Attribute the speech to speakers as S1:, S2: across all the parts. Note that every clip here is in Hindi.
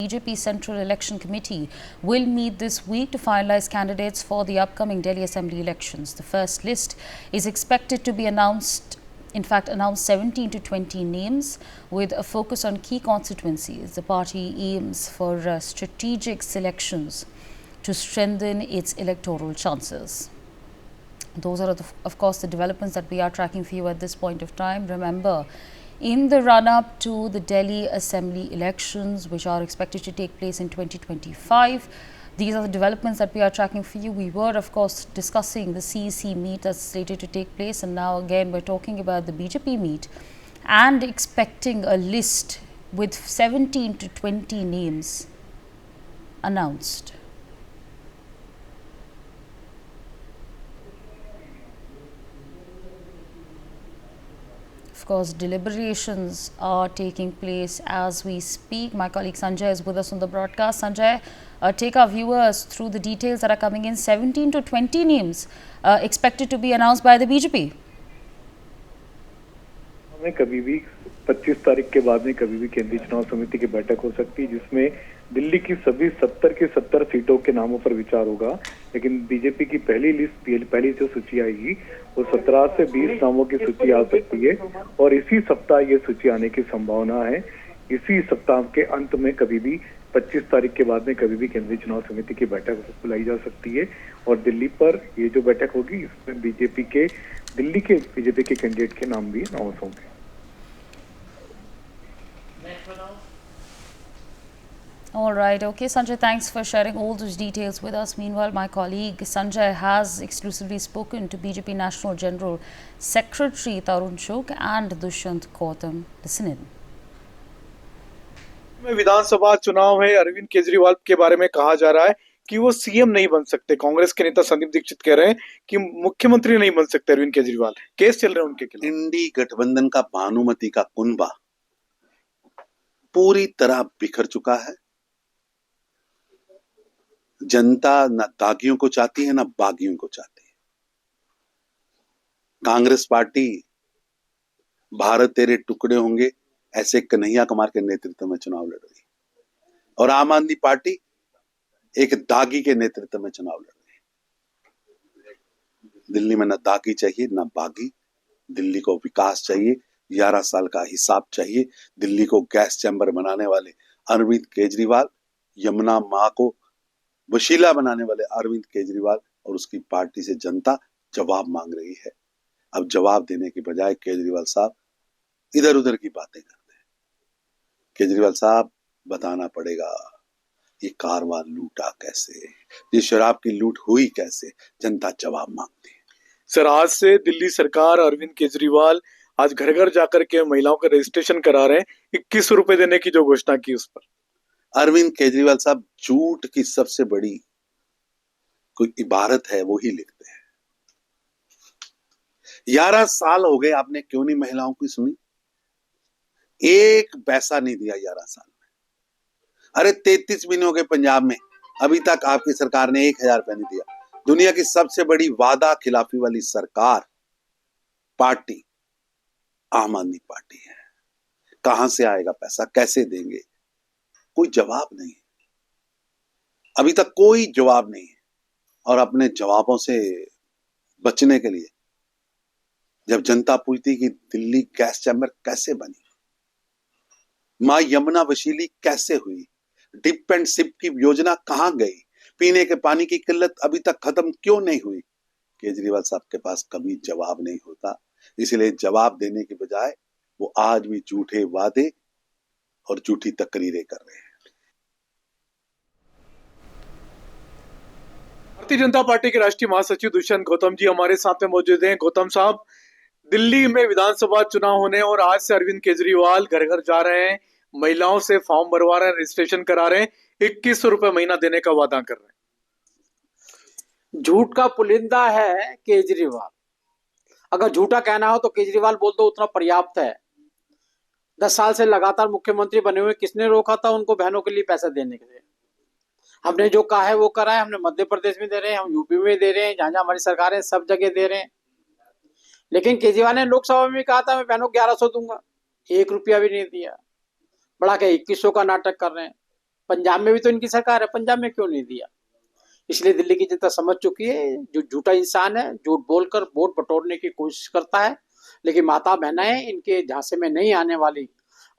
S1: BJP Central Election Committee will meet this week to finalize candidates for the upcoming Delhi Assembly elections. The first list is expected to be announced 17 to 20 names with a focus on key constituencies. The party aims for strategic selections to strengthen its electoral chances. Those are, of course, the developments that we are tracking for you at this point of time. Remember, in the run-up to the Delhi Assembly elections, which are expected to take place in 2025, these are the developments that we are tracking for you. We were, of course, discussing the CEC meet that's slated to take place, and now again we're talking about the BJP meet and expecting a list with 17 to 20 names announced. Of course, deliberations are taking place as we speak. My colleague Sanjay is with us on the broadcast. Sanjay, take our viewers through the details that are coming in. 17 to 20 names expected to be announced by the BJP.
S2: हमें कभी भी 25 तारीख के बाद में कभी भी केंद्रीय चुनाव समिति की बैठक हो सकती है, जिसमें दिल्ली की सभी 70 की 70 सीटों के नामों पर विचार होगा। लेकिन बीजेपी की पहली जो सूची आएगी वो 17 से 20 नामों की सूची आ सकती है और इसी सप्ताह ये सूची आने की संभावना है। इसी सप्ताह के अंत में कभी भी 25 तारीख के बाद में कभी भी केंद्रीय चुनाव समिति की बैठक बुलाई जा सकती है और दिल्ली पर ये जो बैठक होगी इसमें दिल्ली के बीजेपी के कैंडिडेट के नाम भी अनाउंस होंगे।
S1: All right. Okay, Sanjay, thanks for sharing all those details with us. Meanwhile, my colleague Sanjay has exclusively spoken to BJP National General Secretary Tarun Chugh and Dushyant Gautam. Listen in.
S3: विधानसभा चुनाव है। अरविंद केजरीवाल के बारे में कहा जा रहा है कि वो सीएम नहीं बन सकते। कांग्रेस के नेता संदीप दीक्षित कह रहे हैं कि मुख्यमंत्री नहीं बन सकते अरविंद केजरीवाल। केस चल रहे हैं उनके खिलाफ।
S4: इंडी गठबंधन का भानुमति का कुनबा पूरी तरह बिखर चुका है। जनता न दागियों को चाहती है, न बागियों को चाहती है। कांग्रेस पार्टी भारत तेरे टुकड़े होंगे ऐसे कन्हैया कुमार के नेतृत्व में चुनाव लड़ रही है और आम आदमी पार्टी एक दागी के नेतृत्व में चुनाव लड़ रही है। दिल्ली में न दागी चाहिए न बागी। दिल्ली को विकास चाहिए, 11 साल का हिसाब चाहिए। दिल्ली को गैस चैम्बर बनाने वाले अरविंद केजरीवाल, यमुना मां को वशीला बनाने वाले अरविंद केजरीवाल और उसकी पार्टी से जनता जवाब मांग रही है। अब जवाब देने के बजाय केजरीवाल साहब इधर उधर की बातें करते हैं। केजरीवाल साहब बताना पड़ेगा ये कारवां लूटा कैसे, ये शराब की लूट हुई कैसे, जनता जवाब मांगती है।
S3: सर, आज से दिल्ली सरकार अरविंद केजरीवाल आज घर घर जाकर के महिलाओं का रजिस्ट्रेशन करा रहे हैं। 21 रुपए देने की जो घोषणा की उस पर
S4: अरविंद केजरीवाल साहब झूठ की सबसे बड़ी कोई इबारत है वो ही लिखते हैं। 11 साल हो गए, आपने क्यों नहीं महिलाओं की सुनी? एक पैसा नहीं दिया 11 साल में। अरे 33 महीने हो गए पंजाब में, अभी तक आपकी सरकार ने 1000 रुपया नहीं दिया। दुनिया की सबसे बड़ी वादा खिलाफी वाली सरकार पार्टी आम आदमी पार्टी है। कहां से आएगा पैसा, कैसे देंगे? कोई जवाब नहीं, अभी तक कोई जवाब नहीं है। और अपने जवाबों से बचने के लिए जब जनता पूछती कि दिल्ली गैस चैम्बर कैसे बनी, मां यमुना वशीली कैसे हुई, डिप एंड सिप की योजना कहां गई, पीने के पानी की किल्लत अभी तक खत्म क्यों नहीं हुई, केजरीवाल साहब के पास कभी जवाब नहीं होता। इसलिए जवाब देने के बजाय वो आज भी झूठे वादे और झूठी तकरीरें कर रहे हैं।
S3: भारतीय जनता पार्टी के राष्ट्रीय महासचिव दुष्यंत गौतम जी हमारे साथ में मौजूद हैं। गौतम साहब, दिल्ली में विधानसभा चुनाव होने और आज से अरविंद केजरीवाल घर घर जा रहे हैं, महिलाओं से फॉर्म भरवा रहे हैं, रजिस्ट्रेशन करा रहे हैं, 21 रुपए महीना देने का वादा कर रहे हैं।
S5: झूठ का पुलिंदा है केजरीवाल। अगर झूठा कहना हो तो केजरीवाल बोल दो, उतना पर्याप्त है। 10 साल से लगातार मुख्यमंत्री बने हुए, किसने रोका था उनको बहनों के लिए पैसा देने के लिए? हमने जो कहा है वो करा है। हमने मध्य प्रदेश में दे रहे हैं, हम यूपी में दे रहे हैं, जहां जहां हमारी सरकारें सब जगह दे रहे हैं। लेकिन केजरीवाल ने लोकसभा में कहा था मैं बहनों को 1100 दूंगा, 1 रुपया भी नहीं दिया। बढ़ा के 2100 का नाटक कर रहे हैं। पंजाब में भी तो इनकी सरकार है, पंजाब में क्यों नहीं दिया? इसलिए दिल्ली की जनता समझ चुकी है, जो झूठा इंसान है, झूठ बोलकर वोट बटोरने की कोशिश करता है, लेकिन माता बहनें इनके झांसे में नहीं आने वाली।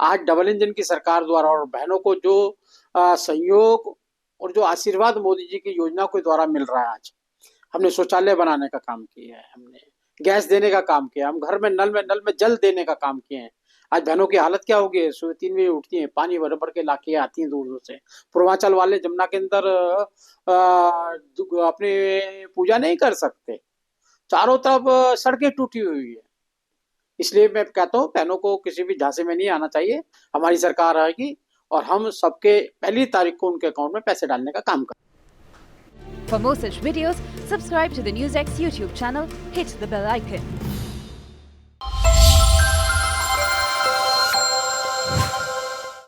S5: आज डबल इंजन की सरकार द्वारा और बहनों को जो सहयोग और जो आशीर्वाद मोदी जी की योजना के द्वारा मिल रहा है, आज हमने शौचालय बनाने का काम किया है, हमने गैस देने का काम किया, हम घर में नल में जल देने का काम किए हैं। आज बहनों की हालत क्या होगी? सुबह 3 बजे उठती हैं, पानी भर भर के लाके आती हैं दूर दूर से। पूर्वांचल वाले जमुना के अंदर अपनी पूजा नहीं कर सकते, चारों तरफ सड़कें टूटी हुई है। इसलिए मैं कहता हूँ बहनों को किसी भी झांसे में नहीं आना चाहिए। हमारी सरकार आएगी और हम सबके 1 तारीख को उनके अकाउंट में पैसे डालने का काम करेंगे।
S6: For more such videos, subscribe to the NewsX YouTube channel, hit the bell icon.